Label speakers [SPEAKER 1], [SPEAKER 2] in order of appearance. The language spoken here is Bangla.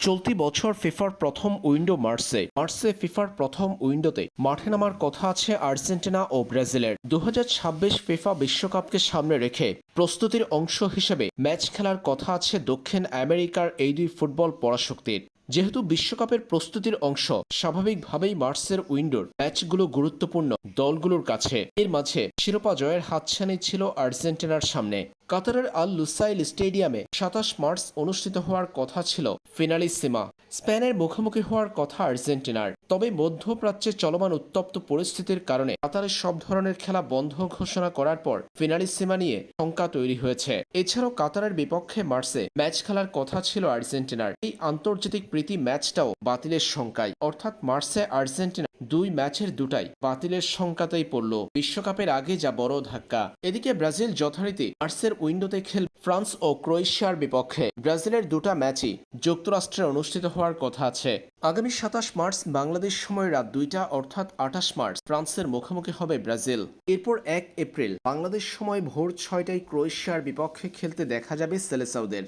[SPEAKER 1] চলতি বছর ফিফার প্রথম উইন্ডো মার্চে ফিফার প্রথম উইন্ডোতে মাঠে নামার কথা আছে আর্জেন্টিনা ও ব্রাজিলের। 2026 ফিফা বিশ্বকাপকে সামনে রেখে প্রস্তুতির অংশ হিসেবে ম্যাচ খেলার কথা আছে দক্ষিণ আমেরিকার এই দুই ফুটবল পরাশক্তির। যেহেতু বিশ্বকাপের প্রস্তুতির অংশ, স্বাভাবিকভাবেই মার্চের উইন্ডোর ম্যাচগুলো গুরুত্বপূর্ণ দলগুলোর কাছে। এর মাঝে শিরোপা জয়ের হাতছানি ছিল আর্জেন্টিনার সামনে। কাতারের আল লুসাইল স্টেডিয়ামে 27 মার্চ অনুষ্ঠিত হওয়ার কথা ছিল ফিনালিসিমা। স্পেনের মুখোমুখি হওয়ার কথা আর্জেন্টিনার। তবে মধ্যপ্রাচ্যে চলমান উত্তপ্ত পরিস্থিতির কারণে কাতারের সব ধরনের খেলা বন্ধ ঘোষণা করার পর ফিনালিসিমা নিয়ে শঙ্কা তৈরি হয়েছে। এছাড়াও কাতারের বিপক্ষে মার্চে ম্যাচ খেলার কথা ছিল আর্জেন্টিনার। এই আন্তর্জাতিক প্রীতি ম্যাচটাও বাতিলের শঙ্কায়, অর্থাৎ মার্চে আর্জেন্টিনা দুই ম্যাচের দুটাই বাতিলের শঙ্কাতেই পড়ল। বিশ্বকাপের আগে যা বড় ধাক্কা। এদিকে ব্রাজিল যথারীতি মার্চের উইন্ডোতে খেলবে ফ্রান্স ও ক্রোয়েশিয়ার বিপক্ষে। ব্রাজিলের দুটা ম্যাচই যুক্তরাষ্ট্রে অনুষ্ঠিত হওয়ার কথা আছে। আগামী 27 মার্চ বাংলাদেশ সময় রাত 2টা অর্থাৎ 28 মার্চ ফ্রান্সের মুখোমুখি হবে ব্রাজিল। এরপর 1 এপ্রিল বাংলাদেশ সময় ভোর 6টায় ক্রোয়েশিয়ার বিপক্ষে খেলতে দেখা যাবে সেলেসাউদের।